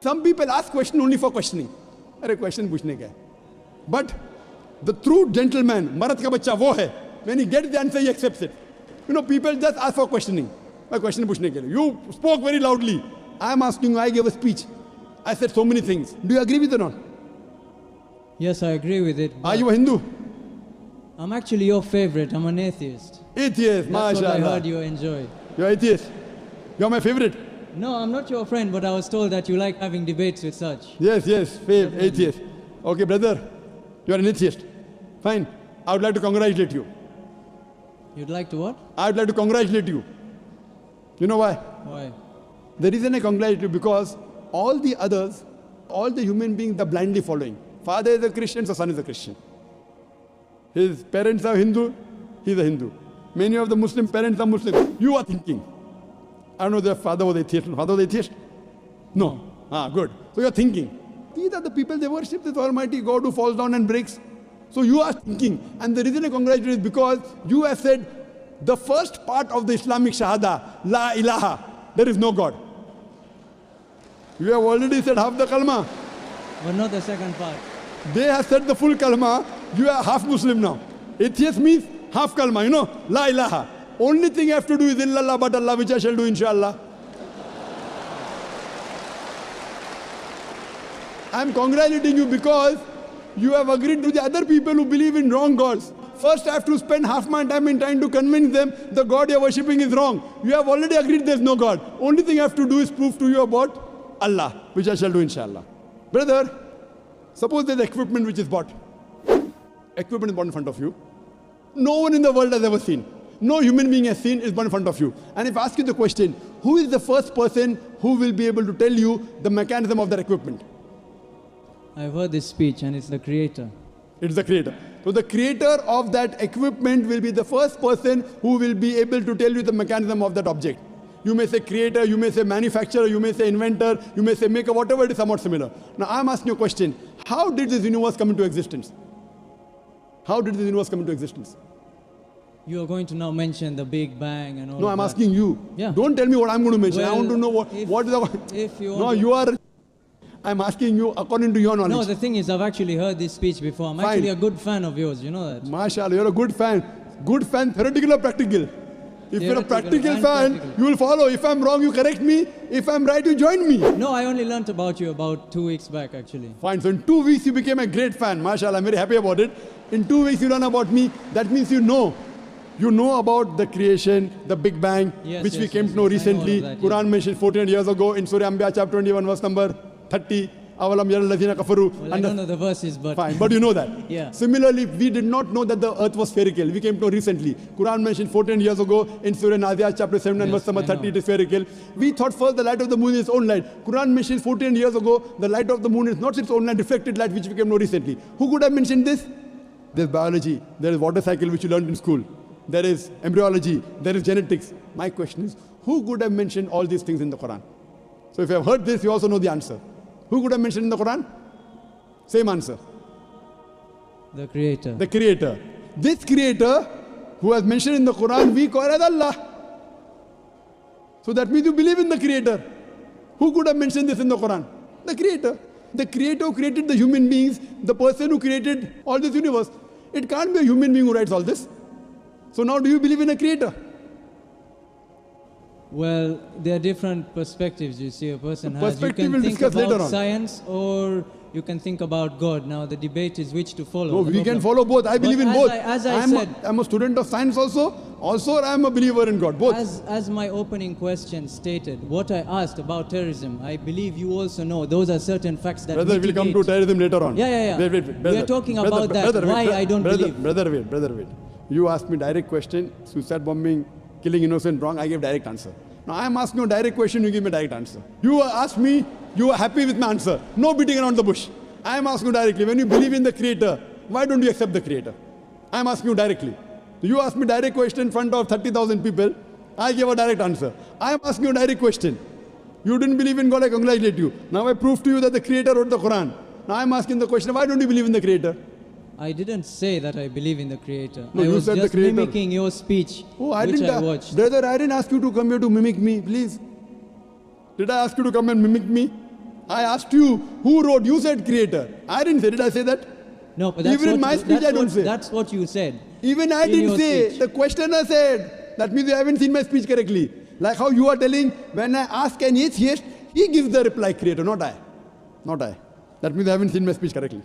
Some people ask question only for questioning. अरे question पूछने का है. But the true gentleman, मर्द का बच्चा वो है. When he gets the answer, he accepts it. You know, people just ask for questioning. My question पूछने के लिए. You spoke very loudly. I am asking you. I gave a speech. I said so many things. Do you agree with it or not? Yes, I agree with it. Are you a Hindu? I'm actually your favorite. I'm an atheist. Atheist, That's mashallah. what I heard you enjoy. You're atheist. You're my favorite. No, I'm not your friend, but I was told that you like having debates with such. Yes, atheist. Okay, brother, you're an atheist. Fine. I would like to congratulate you. You'd like to what? I would like to congratulate you. You know why? Why? The reason I congratulate you because all the others, all the human beings are blindly following. Father is a Christian, so son is a Christian. His parents are Hindu, he's a Hindu. Many of the Muslim parents are Muslim. You are thinking. I don't know if their father was atheist. Father was atheist? No. Good. So you're thinking. These are the people, they worship this Almighty God who falls down and breaks. So you are thinking. And the reason I congratulate you is because you have said the first part of the Islamic Shahada, La ilaha, there is no God. You have already said half the kalma. But not the second part. They have said the full kalma. You are half Muslim now. Atheist means half kalma, you know, La ilaha. Only thing I have to do is illallah but Allah, which I shall do inshallah. I am congratulating you because you have agreed to the other people who believe in wrong gods. First I have to spend half my time in trying to convince them the God you are worshipping is wrong. You have already agreed there is no God. Only thing I have to do is prove to you about Allah, which I shall do inshallah. Brother, suppose there is equipment which is bought. Equipment is bought in front of you. No one in the world has ever seen. No human being has seen is brought in front of you. And if I ask you the question, who is the first person who will be able to tell you the mechanism of that equipment? I've heard this speech and it's the creator. It's the creator. So the creator of that equipment will be the first person who will be able to tell you the mechanism of that object. You may say creator, you may say manufacturer, you may say inventor, you may say maker, whatever it is somewhat similar. Now I'm asking you a question. How did this universe come into existence? How did this universe come into existence? You are going to now mention the Big Bang and all. No, I'm asking you. Yeah. Don't tell me what I'm going to mention. Well, I want to know what is the... If you No, you are... I'm asking you according to your knowledge. No, the thing is, I've actually heard this speech before. I'm actually a good fan of yours, you know that. MashaAllah, you're a good fan. Good fan, theoretical or practical? If you're a practical fan, you will follow. If I'm wrong, you correct me. If I'm right, you join me. No, I only learnt about you about 2 weeks back, actually. Fine. So in 2 weeks, you became a great fan. MashaAllah, I'm very happy about it. In 2 weeks, you learn about me. That means you know. You know about the creation, the Big Bang, which we came to know recently. Quran mentioned 14 years ago in Surah Anbiya chapter 21, verse number 30. Awalam yara alladhina kafaru. Well, I don't know the verses, but... Fine, but you know that. Yeah. Similarly, we did not know that the earth was spherical. We came to know recently. Quran mentioned 14 years ago in Surah Naziat chapter 7 and verse number 30, it is spherical. We thought first the light of the moon is its own light. Quran mentions 14 years ago, the light of the moon is not its own light, reflected light, which we came to know recently. Who could have mentioned this? There's biology, there is water cycle, which you learned in school. There is embryology, there is genetics. My question is, who could have mentioned all these things in the Quran? So if you have heard this, you also know the answer. Who could have mentioned in the Quran? Same answer. The creator. The creator. This creator, who has mentioned in the Quran, we call as Allah. So that means you believe in the creator. Who could have mentioned this in the Quran? The creator. The creator who created the human beings, the person who created all this universe. It can't be a human being who writes all this. So now do you believe in a creator? Well, there are different perspectives you see a person has. Perspective You we'll can think discuss later about on. science or you can think about God. Now the debate is which to follow. No, we can follow both. I believe in both. As I said, I'm a student of science also. Also, I am a believer in God. Both. As my opening question stated, what I asked about terrorism, I believe you also know those are certain facts that Brother, we'll come to terrorism later on. Yeah. Wait, brother, we are talking about that. Why I don't believe. Brother, wait. You asked me direct question. Suicide bombing, killing innocent, wrong. I gave direct answer. Now I am asking you a direct question, you give me a direct answer. You asked me, you are happy with my answer. No beating around the bush. I am asking you directly, when you believe in the creator, why don't you accept the creator? I am asking you directly. You asked me direct question in front of 30,000 people. I gave a direct answer. I am asking you a direct question. You didn't believe in God, I congratulate you. Now I prove to you that the creator wrote the Quran. Now I am asking the question, why don't you believe in the creator? I didn't say that I believe in the creator. No, I you was said just the creator. mimicking your speech, Oh, I which didn't. I watched. Brother, I didn't ask you to come here to mimic me, please. Did I ask you to come and mimic me? I asked you who wrote. You said creator. I didn't say. Did I say that? No, but that's Even in my speech I don't say. That's what you said. Even I in didn't your say. speech. The questioner said. That means you haven't seen my speech correctly. Like how you are telling, when I ask an atheist, he gives the reply, creator, not I. Not I. That means I haven't seen my speech correctly.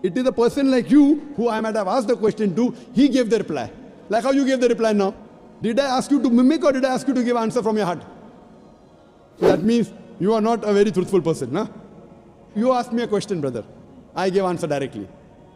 It is a person like you, who I might have asked the question to, he gave the reply. Like how you gave the reply now. Did I ask you to mimic or did I ask you to give answer from your heart? So that means you are not a very truthful person, no? You asked me a question, brother. I gave answer directly.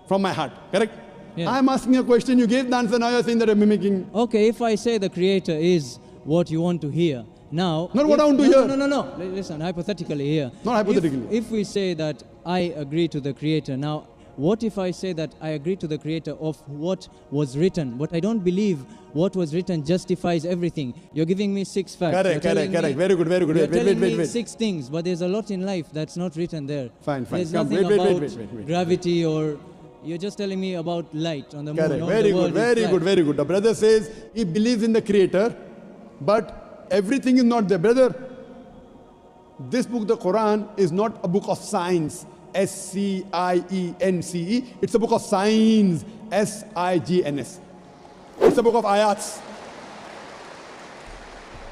From my heart, correct? Yeah. I am asking a question, you gave the answer, now you are saying that I am mimicking. Okay, if I say the creator is what you want to hear, now... Not what I want to hear. No. Listen, hypothetically here. Not hypothetically. If we say that I agree to the creator, now what if I say that I agree to the creator of what was written, but I don't believe what was written justifies everything? You're giving me 6 facts. Correct. Very good. You're telling me Wait. 6 things, but there's a lot in life that's not written there. Fine. There's Come, nothing wait. about gravity or... You're just telling me about light on the moon. Correct. No, Very the world is flat. good. The brother says he believes in the creator, but everything is not there. Brother, this book, the Quran, is not a book of science. S-C-I-E-N-C-E. It's a book of signs. S-I-G-N-S. It's a book of ayats.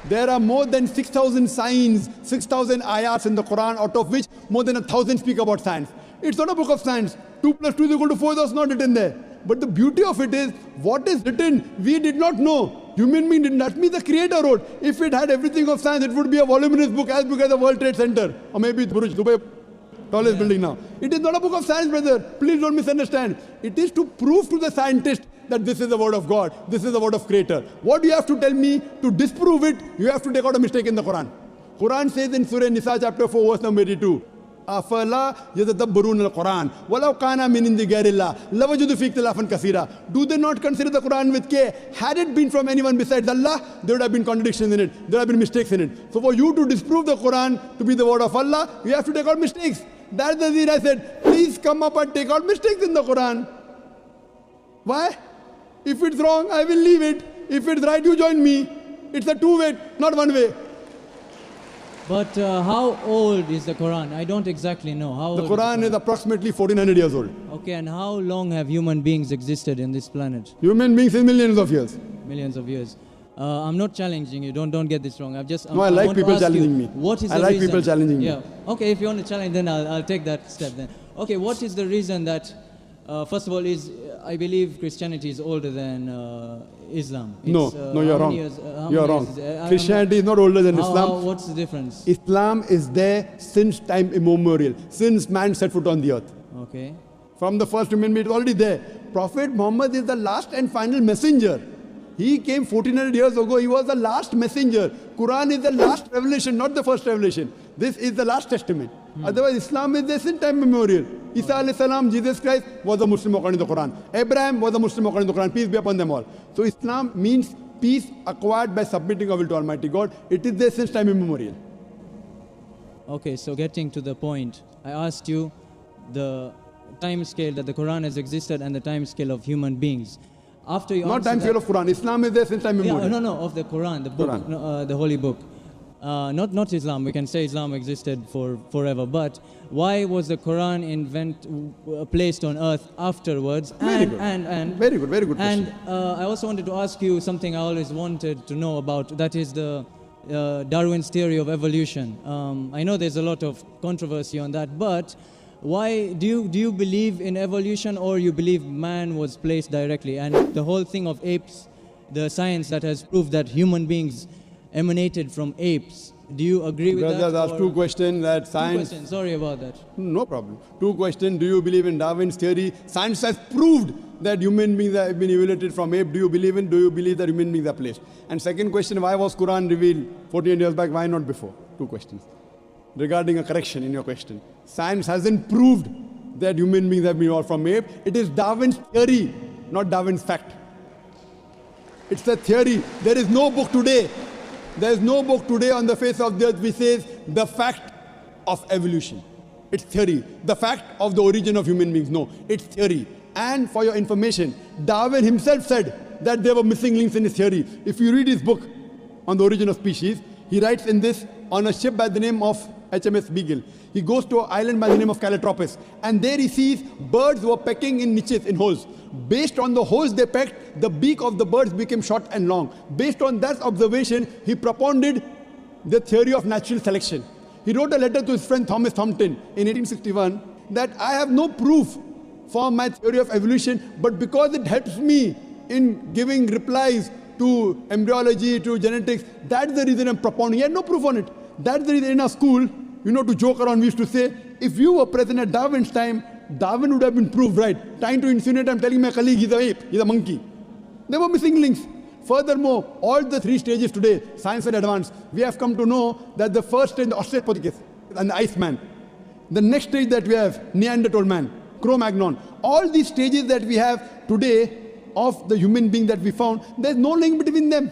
There are more than 6,000 signs, 6,000 ayats in the Quran, out of which more than 1,000 speak about science. It's not a book of science. 2 plus 2 is equal to 4, that's not written there. But the beauty of it is, what is written, we did not know. Human being didn't. That means the creator wrote. If it had everything of science, it would be a voluminous book as big as the World Trade Center. Or maybe Burj Dubai, tallest building now. It is not a book of science, brother. Please don't misunderstand. It is to prove to the scientist that this is the word of God. This is the word of creator. What you have to tell me to disprove it, you have to take out a mistake in the Quran. Quran says in Surah Nisa chapter 4 verse number 82, أَفَلَا يَتَدَبَّرُونَ الْقُرْآنَ وَلَوْ كَانَ مِنْ عِنْدِ غَيْرِ اللَّهِ لَوَجَدُوا فِيهِ اخْتِلَافًا كَثِيرًا. Do they not consider the Quran with care? Had it been from anyone besides Allah, there would have been contradictions in it. There would have been mistakes in it. So for you to disprove the Quran to be the word of Allah, you have to take out mistakes. That's the reason I said, please come up and take out mistakes in the Quran. Why? If it's wrong, I will leave it. If it's right, you join me. It's a two-way, not one way. But how old is the Quran? I don't exactly know. How The old Quran is approximately 1400 years old. Okay, and how long have human beings existed in this planet? Human beings in millions of years. Millions of years. I'm not challenging you. Don't get this wrong. No, I like want to people ask you, challenging me. What is I the like reason? people challenging me. Yeah. Okay, if you want to challenge, then I'll take that step then. Okay, what is the reason that, first of all, I believe Christianity is older than Islam. No, you're wrong. You're wrong. Christianity is not older than Islam. What's the difference? Islam is there since time immemorial, since man set foot on the earth. Okay. From the first human being, it's already there. Prophet Muhammad is the last and final messenger. He came 1400 years ago. He was the last messenger. Quran is the last revelation, not the first revelation. This is the last testament. Otherwise, Islam is there since time immemorial. Isa alayhi salam, Jesus Christ, was a Muslim according to the Quran. Abraham was a Muslim according to the Quran. Peace be upon them all. So Islam means peace acquired by submitting our will to Almighty God. It is there since time immemorial. Okay, so getting to the point, I asked you the time scale that the Quran has existed and the time scale of human beings. After you not time scale of Quran. Islam is there since time immemorial. Yeah, no, of the Quran, the book, Quran. No, the holy book. Not Islam. We can say Islam existed forever. But why was the Quran placed on earth afterwards? Very good question. And I also wanted to ask you something I always wanted to know about. That is the Darwin's theory of evolution. I know there's a lot of controversy on that, but why do you believe in evolution, or you believe man was placed directly? And the whole thing of apes, the science that has proved that human beings emanated from apes. Do you agree with that? That's two questions that science... 2 questions, sorry about that. No problem. 2 questions. Do you believe in Darwin's theory? Science has proved that human beings have been evoluted from ape. Do you believe that human beings are placed? And second question, why was Quran revealed 14 years back? Why not before? 2 questions. Regarding a correction in your question. Science hasn't proved that human beings have been evolved from ape. It is Darwin's theory, not Darwin's fact. It's a theory. There is no book today. There is no book today on the face of the earth which says the fact of evolution. It's theory. The fact of the origin of human beings. No, it's theory. And for your information, Darwin himself said that there were missing links in his theory. If you read his book on the origin of species, he writes in this, on a ship by the name of HMS Beagle. He goes to an island by the name of Calotropis, and there he sees birds were pecking in niches, in holes. Based on the holes they pecked, the beak of the birds became short and long. Based on that observation, he propounded the theory of natural selection. He wrote a letter to his friend Thomas Thompson in 1861 that I have no proof for my theory of evolution, but because it helps me in giving replies to embryology, to genetics, that's the reason I'm propounding. He had no proof on it. That's the reason in our school, to joke around, we used to say, if you were present at Darwin's time, Darwin would have been proved right. Trying to insinuate, I'm telling my colleague, he's an ape, he's a monkey. There were missing links. Furthermore, all the three stages today, science and advance, we have come to know that the first stage, the Australopithecus and the Iceman. The next stage that we have, Neanderthal man, Cro-Magnon. All these stages that we have today of the human being that we found, there's no link between them.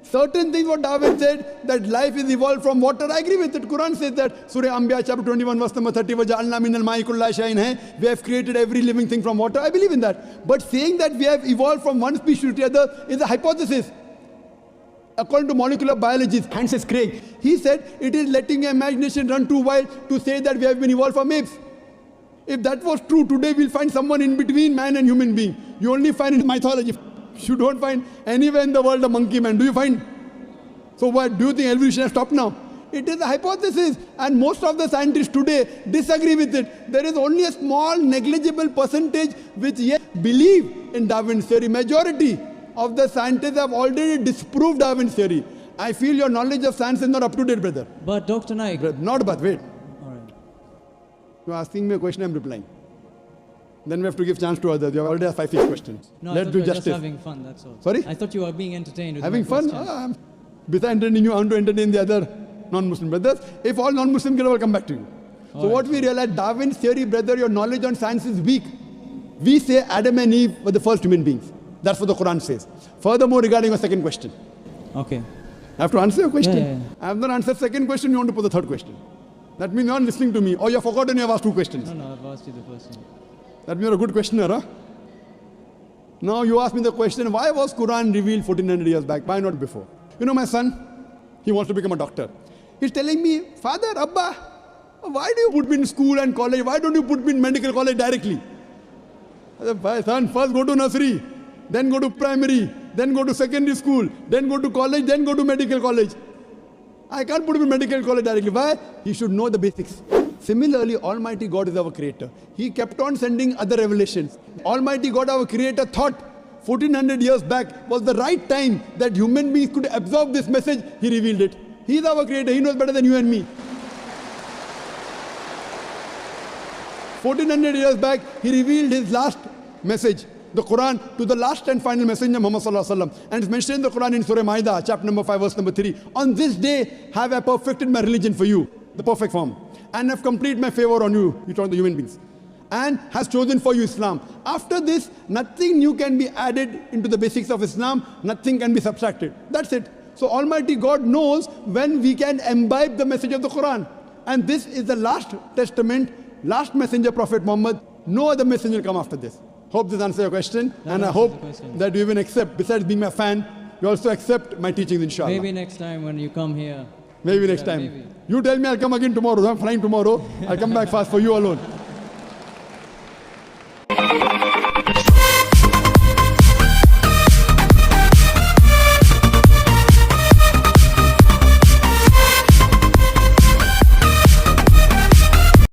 Certain things what Darwin said, that life is evolved from water, I agree with it. Quran says that, Surah Anbiya chapter 21 verse number 30, وَجَعَلْنَا مِنَ الْمَاءِ كُلَّ شَيْءٍ حَيٍّ. We have created every living thing from water, I believe in that. But saying that we have evolved from one species to the other is a hypothesis. According to molecular biologist Francis Craig, he said it is letting your imagination run too wild to say that we have been evolved from apes. If that was true, today we'll find someone in between man and human being. You only find in mythology. You don't find anywhere in the world a monkey man. Do you find? So what, do you think evolution has stopped now? It is a hypothesis, and most of the scientists today disagree with it. There is only a small negligible percentage which yet believe in Darwin's theory. Majority of the scientists have already disproved Darwin's theory. I feel your knowledge of science is not up to date, brother. But Dr. Naik... Not but, wait. All right. You're asking me a question, I'm replying. Then we have to give chance to others. You have already asked 5-6 questions. No, Let's do justice. Just having fun, that's all. Sorry? I thought you were being entertained with having my fun? Besides entertaining you, I want to entertain the other non-Muslim brothers. If all non-Muslim can, I will come back to you. So what we realize, Darwin's theory, brother, your knowledge on science is weak. We say Adam and Eve were the first human beings. That's what the Quran says. Furthermore, regarding your second question. Okay. I have to answer your question. Yeah. I have not answered second question, you want to put the third question. That means you are not listening to me. Or you have forgotten you have asked two questions. No, I've asked you the first one. That means you're a good questioner, huh? Now you ask me the question, why was Quran revealed 1400 years back? Why not before? My son, he wants to become a doctor. He's telling me, Father, Abba, why do you put me in school and college? Why don't you put me in medical college directly? I said, son, first go to nursery, then go to primary, then go to secondary school, then go to college, then go to medical college. I can't put him in medical college directly. Why? He should know the basics. Similarly, Almighty God is our creator. He kept on sending other revelations. Almighty God, our creator, thought 1400 years back was the right time that human beings could absorb this message. He revealed it. He is our creator. He knows better than you and me. 1400 years back, he revealed his last message, the Quran, to the last and final messenger, Muhammad sallallahu alaihi wasallam. And it's mentioned in the Quran in Surah Ma'idah, chapter number 5, verse number 3. On this day have I perfected my religion for you, the perfect form, and have completed my favor on you, you talk the human beings, and has chosen for you Islam. After this, nothing new can be added into the basics of Islam, nothing can be subtracted. That's it. So Almighty God knows when we can imbibe the message of the Quran. And this is the last testament, last messenger, Prophet Muhammad. No other messenger will come after this. Hope this answers your question. And I hope that you even accept, besides being my fan, you also accept my teachings, inshallah. Maybe next time when you come here. Maybe next time. Maybe. You tell me I'll come again tomorrow. I'm flying tomorrow. I'll come back fast for you alone.